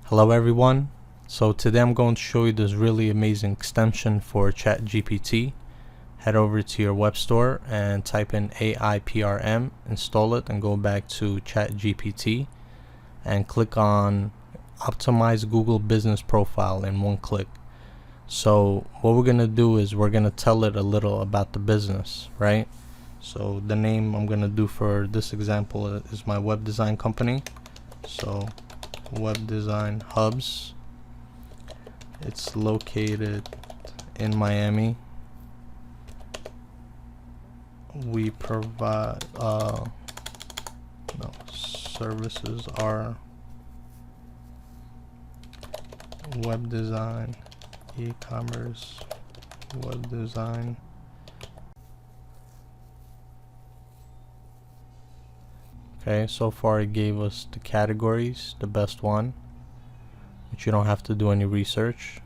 Hello everyone. So today I'm going to show you this really amazing extension for CHAT GPT. Head over to your web store and type in AIPRM, install it, and go back to CHAT GPT and click on Optimize Google Business Profile in one click. So what we're going to do is we're going to tell it a little about the business, right? So the name I'm going to do for this example is my web design company. So Web Design Hubs. It's located in Miami. We provide services are web design, e-commerce, web design. Okay, so far it gave us the categories, the best one, which you don't have to do any research.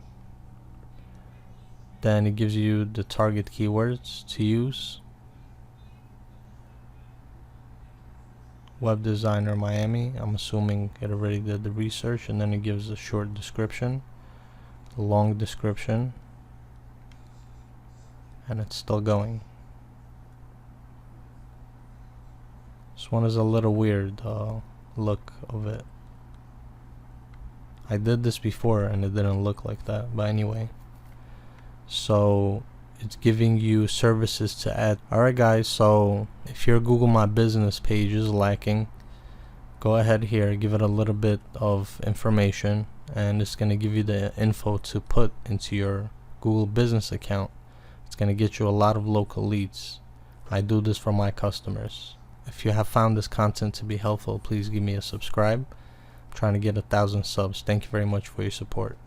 Then it gives you the target keywords to use. Web designer Miami, I'm assuming it already did the research, and then it gives a short description, a long description, and it's still going. This one is a little weird look of it. I did this before and it didn't look like that, but anyway. So it's giving you services to add. Alright guys, so if your Google My Business page is lacking, go ahead here, give it a little bit of information, and it's going to give you the info to put into your Google Business account. It's going to get you a lot of local leads. I do this for my customers. If you have found this content to be helpful, please give me a subscribe. I'm trying to get 1,000 subs. Thank you very much for your support.